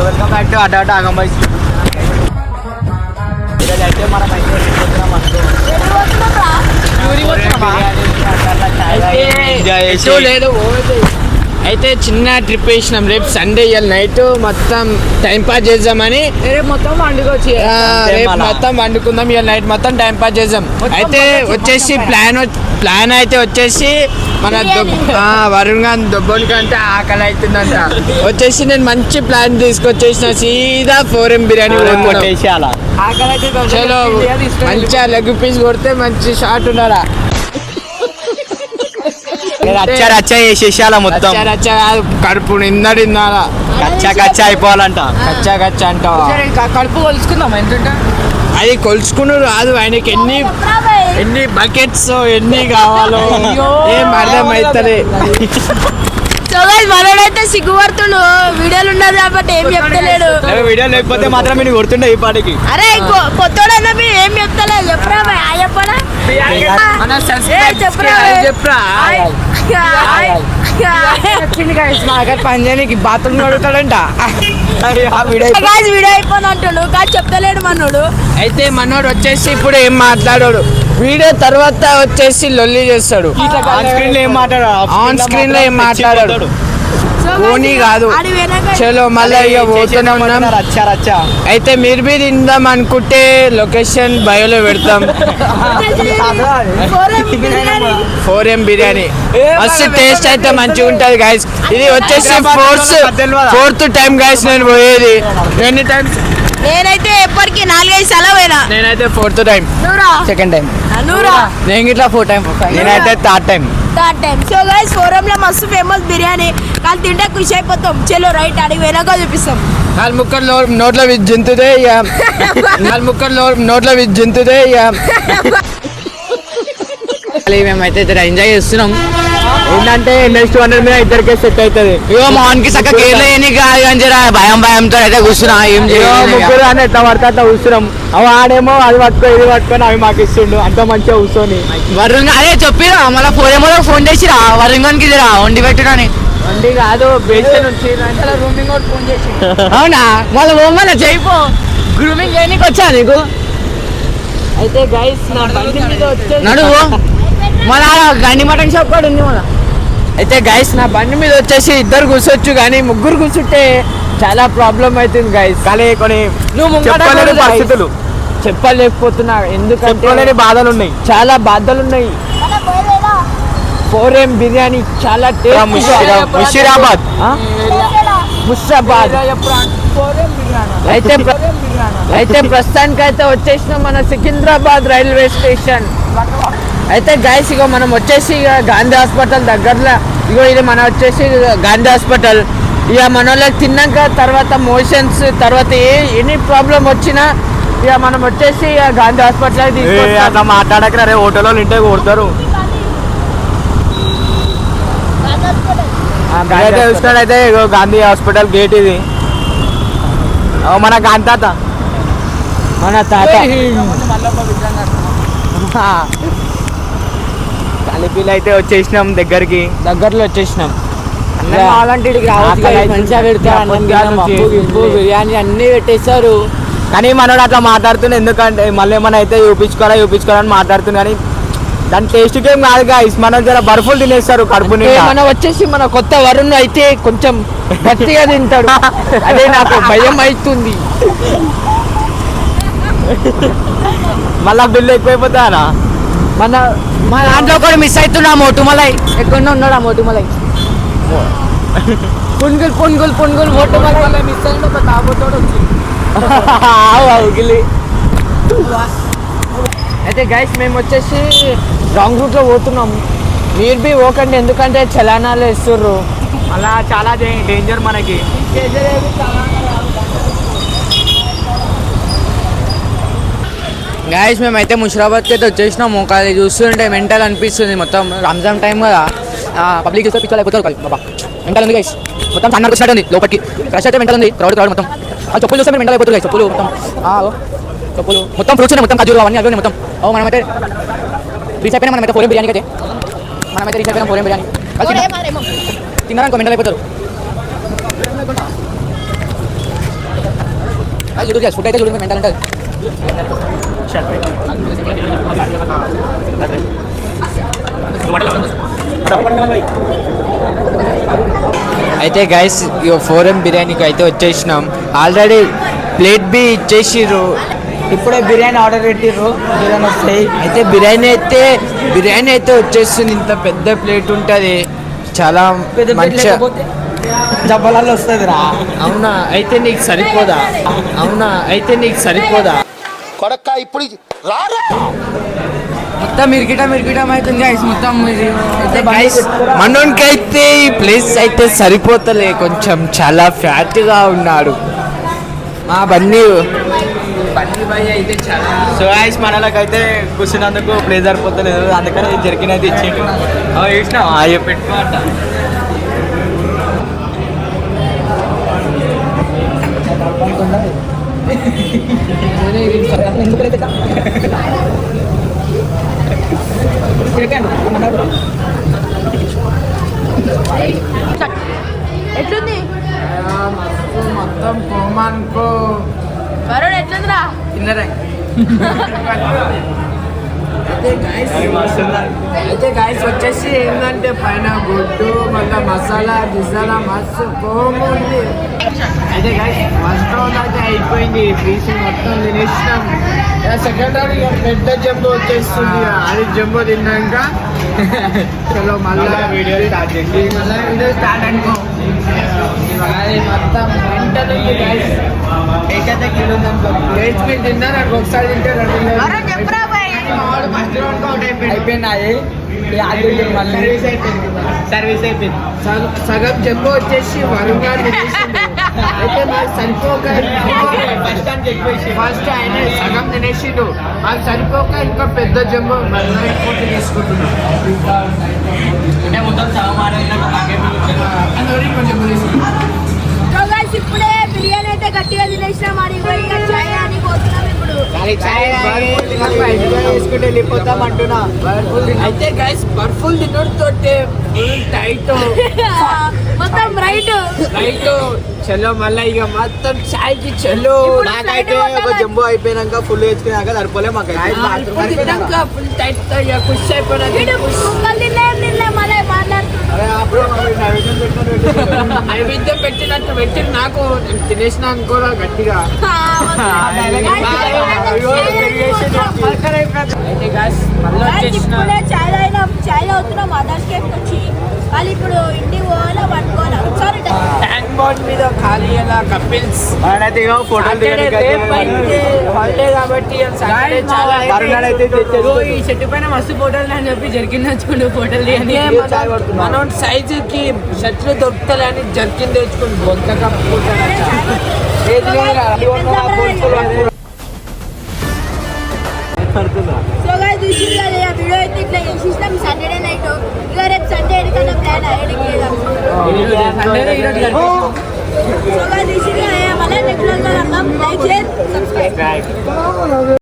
Welcome back to అడ్డా అడ్డా ఆగం boys. ఈరోజు అయితే మనం అయితే అయితే చిన్న ట్రిప్ వేసినాం. రేపు సండే ఇవాళ నైట్ మొత్తం టైం పాస్ చేద్దామని. రేపు మొత్తం వండుకుందాం. ఇవాళ నైట్ మొత్తం టైం పాస్ చేద్దాం. అయితే వచ్చేసి ప్లాన్ అయితే వచ్చేసి మన వరుణ్ గాంధీ దొబ్బోని కంటే ఆకలి అవుతుందంట. వచ్చేసి నేను మంచి ప్లాన్ తీసుకొచ్చేసిన సీదా 4M బిర్యానీ కొట్టేసి అలా చలో మంచిగా లెగ్ పీస్ కొడితే మంచి షాట్ ఉండాలా. రచ్చ చేసేసాల మొత్తం. కడుపు నిందడిందాలా కచ్చ అయిపోవాలంట. కచ్చ అంటావా? కడుపు కొలుసుకుందాం ఎంత అది కొలుసుకుని రాదు. ఆయనకి ఎన్ని బకెట్స్ ఎన్ని కావాలో ఏం అర్థమైతలే. మనోడైతే సిగ్గుపడుతుండు. వీడియోలు ఉన్నది కాబట్టి ఏం చెప్తలేడు. వీడియో లేకపోతే మాత్రం మీరు కొడుతుండే ఈ పాటికి. అరే కొత్తోడన్నా ఏం చెప్తలేదు. చెప్పరా చెప్పరా పని చేయడానికి బాత్రూమ్ అడుగుతాడంట. వీడియో అయిపోయింది అంటాడు కానీ చెప్తలేడు మనోడు. అయితే మనోడు వచ్చేసి ఇప్పుడు ఏం మాట్లాడాడు. వీడియో తర్వాత వచ్చేసి లొల్లి చేస్తాడు. ఆన్ స్క్రీన్ లో ఏం మాట్లాడాడు. పోనీ కాదు. చలో మళ్ళీ ఇక పోతూనే ఉన్నాం. అయితే మీరు బి తిందాం అనుకుంటే లొకేషన్ బయోలో పెడతాం. 4M బిర్యానీ మస్తు టేస్ట్ అయితే మంచిగా ఉంటుంది గైస్. ఇది వచ్చేసి ఫోర్త్ టైం గైస్ నేను పోయేది. ఎన్ని టైమ్స్? నేనైతే ఎప్పటికీ 4-5 సార్లు పోయినా. నేనైతే 4th టైం, సెకండ్ టైం. నేను ఇట్లా 4 టైం. నేనైతే third time. So guys 4M లో మస్తు ఫేమస్ బిర్యానీ. కానీ తింటే ఖుషి అయిపోతాం. చలో రైట్ అడిగి వెనక చూపిస్తాం. 4 ముక్కలు నోట్లో విజ్జింతుదే. 4 ముక్కలు నోట్లో విజ్జింతుదే. మేమైతే ఎంజాయ్ చేస్తున్నాం. ఏంటంటే నెక్స్ట్ 1 మీద ఇద్దరికే సెట్ అవుతుంది. ఇగో మోహన్ కి చక్క కేరళ కాదు అని జర భయంతో అయితే కూర్చున్నా. ఏం ముగ్గురు అని ఎట్లా పడితే అట్లా కూర్చున్నాం. అవి ఆడేమో అది పట్టుకొని ఇది పట్టుకొని అవి మాకు ఇస్తుండు. అంత మంచిగా కూర్చొని వరుణ్ అదే చెప్పిరా మళ్ళీ 4M ఫోన్ చేసిరా వరుణ్ గారికి జరా వండి పెట్టడానికి. వండి కాదు బేస్ నుంచి రూమింగ్ ఫోన్ చేసి. అవునా? మళ్ళీ చేయిపో గ్రూమింగ్ చేయడానికి వచ్చా నీకు. అయితే గైస్ నా బండి మీద వచ్చేసి నడువు మన గండి మటన్ షాప్ కూడా ఉంది మన. అయితే గైస్ నా బండి మీద వచ్చేసి ఇద్దరు కూర్చోచ్చు కానీ ముగ్గురు కూర్చుంటే చాలా ప్రాబ్లం అవుతుంది గైస్. కానీ కొన్ని నువ్వు పరిస్థితులు చెప్పలేకపోతున్నా. ఎందుకంటే బాధలు ఉన్నాయి, చాలా బాధలు ఉన్నాయి. 4M బిర్యానీ చాలా ముషీరాబాద్ ముషాబాద్. అయితే ప్రస్తుతానికి అయితే వచ్చేసిన మన సికింద్రాబాద్ రైల్వే స్టేషన్. అయితే గైస్ ఇగో మనం వచ్చేసి ఇక గాంధీ హాస్పిటల్ దగ్గరలో. ఇగో ఇది మనం వచ్చేసి గాంధీ హాస్పిటల్. ఇక మన వాళ్ళకి తిన్నాక తర్వాత మోషన్స్ తర్వాత ఎనీ ప్రాబ్లం వచ్చినా ఇక మనం వచ్చేసి ఇక గాంధీ హాస్పిటల్ అట్లా మాట్లాడక రే హోటల్లో ఇంటే కొడతారు. చూసినట్టయితే గాంధీ హాస్పిటల్ గేట్ ఇది. మన గాంధీ తాత మన తాత కలిపిలు అయితే వచ్చేసినాం దగ్గరలో వచ్చేసినాం. బిర్యానీ అన్ని పెట్టేశారు. కానీ మనోడు అట్లా మాట్లాడుతున్నా. ఎందుకంటే మళ్ళీ ఏమైనా అయితే చూపించుకోవాలని మాట్లాడుతుంది. కానీ దాని టేస్ట్ ఏం కాదు గాయ్స్. మనం జర బర్ఫులు తినేస్తారు కడుపుని. మనం వచ్చేసి మన కొత్త వరుణ్ అయితే కొంచెం గట్టిగా తింటాడు. అదే నాకు భయం అవుతుంది. మళ్ళా బిల్లు ఎక్కువైపోతానా? మా దాంట్లో కూడా మిస్ అవుతున్నా. మోటుమలై ఎక్కడో ఉన్నాడు. ఆ మోటుమలై పున్గుల్ మోటుమలై మిస్ అయిన ఒక తాగుతాడు వచ్చింది. అయితే గైస్ మేము వచ్చేసి రాంగ్ రూట్ లో పోతున్నాం. మీరు బి పోకండి ఎందుకంటే చలానాలు ఇస్తుర్రు. అలా చాలా డేంజర్ మనకి. గాయస్ మేమైతే ముషిరాబాద్కి అయితే వచ్చేసినాము. అది చూస్తుంటే మెంటల్ అనిపిస్తుంది. మొత్తం రంజాన్ టైం కదా, పబ్లిక్ చూస్తే పిచ్చలు అయిపోతారు బాబా. మెంటల్ ఉంది గైస్. మొత్తం సన్నర్ స్టార్ట్ ఉంది లోపలికి. రష్ అయితే మెంటల్ ఉంది. క్రౌడ్ మొత్తం. ఆ చెప్పులు చూస్తే మెంటల్ అయిపోతుంది గైస్. చెప్పులు మొత్తం ఫ్రూట్స్ ఉన్నాయి. మొత్తం ఖజూరు అవన్నీ అవి మొత్తం. మనమైతే రీచ్ అయిపోయినా. మనమైతే 4M బిర్యానీకి అయితే రీచ్ అయిపోయినాం. 4M బిర్యానీ తిన్నారనుకో మెంటల్ అయిపోతారు. ఫుడ్ అయితే చూడండి మెంటల్ ఉంటుంది. అయితే గైస్ 4M బిర్యానీకి అయితే వచ్చేసినాం. ఆల్రెడీ ప్లేట్ బి ఇచ్చేసిర్రు, ఇప్పుడే బిర్యానీ ఆర్డర్ పెట్టిర్రు, బిర్యానీ వస్తాయి. అయితే బిర్యానీ అయితే వచ్చేస్తుంది. ఇంత పెద్ద ప్లేట్ ఉంటుంది, చాలా మంచిగా జబ్బలలో వస్తుంది రా. అవునా అయితే నీకు సరిపోదా కొడక్క ఇప్పుడు రారా మొత్తం మిరికిటం అవుతుంది గైస్. మొత్తం మనోనికి అయితే ఈ ప్లేస్ అయితే సరిపోతలే, కొంచెం చాలా ఫ్యాట్గా ఉన్నాడు మా బన్నీ బాయ్ అయితే చాలా. సో గాయ్స్ మనలకైతే కూర్చున్నందుకు ప్లేస్ సరిపోతలేదు, అందుకని జరిగినది ఇచ్చిండు. చూసినా అయ్యో పెట్టుకో అంట. ఎట్లుంది మొత్తం కోమానుకో వరుణ్ ఎట్లుందిరా? అయితే గాయస్ వచ్చేసి ఏంటంటే పైన గుడ్డు మళ్ళీ మసాలా గిసాలా మస్తు కోము ఉంది. అయితే గాయస్ ఫస్ట్ రౌండ్ అయితే అయిపోయింది, పీస్ మొత్తం తినేసినాం. సెకండ్ రౌండ్ ఇక పెద్ద జంబో వచ్చేస్తుంది. అది జంబో తిన్నాక చలో మళ్ళీ వీడియో స్టార్ట్ అనుకో. అది మొత్తం మెంటల్ ఉంది గాయస్. ఏకైతే కిలో ప్లేట్స్ మీరు తిన్నా నాకు ఒకసారి తింటే వరుణ్ చెప్పురా బాయ్. అయిపోయినాయి. సర్వీస్ అయిపోయింది. సగం జంబో వచ్చేసి వరుణ్ గారు తినేసిండు. అయితే మాకు సరిపోక ఫస్ట్ ఆయన సగం తినేసిండు, మాకు సరిపోక ఇంకా పెద్ద జంబో మళ్ళీ ఇంకోటి తీసుకుంటున్నాం. సో గైస్ ఇప్పుడే బిర్యానీ అయితే గట్టిగా తినేసినాం. మరి ఇంకా చాయ్ అని పోతున్నాం ఇప్పుడు. వేసుకుంటే వెళ్ళిపోతాం అంటున్నా. అయితే గైస్ బర్ఫుల్ తినడుతోటే టైట్ మొత్తం రైట్ చలో మళ్ళీ ఇక మొత్తం చాయ్కి చలో. నాకైతే ఒక జంబో అయిపోయినాక ఫుల్ వేసుకున్నాక సరిపోలే మాకైతే. తిన్నాక ఫుల్ టైట్ ఖుషి అయిపోయినాక నైవేద్యం పెట్టినట్టు పెట్టి నాకు తినేసిన అనుకోరా గట్టిగా. అయితే గాస్ మళ్ళీ వచ్చేసిన చాయ్ అవుతున్నాం మదర్స్ కేఫ్ వచ్చి. వాళ్ళు ఇప్పుడు ఇంటికి పోవాలా పట్టుకోవాలా ఒకసారి ట్యాంక్ బోర్డ్ మీద ఖాళీ అలా కపిల్స్ ఫోటోలు హాలిడే కాబట్టి ఈ చెట్టు పైన మస్తు ఫోటోలు అని చెప్పి జరికింది వచ్చుకుంటూ ఫోటోలు తీయండి. మనం సైజుకి షర్ట్లు దొరుకుతాయని జర్కిన్ తెచ్చుకుని బొంత కప్పుకుంటారు. సో గైస్ చూసింది కదా వీడియో అయితే ఇట్లా చేసినాం సాటర్డే నైట్. ఇక రేపు సండే ఎక్కడికైనా ప్లాన్ అయ్యేటికి లేదా. సో గైస్ చూసింది కదా మళ్ళీ నెక్స్ట్ లైక్ షేర్ సబ్స్క్రైబ్.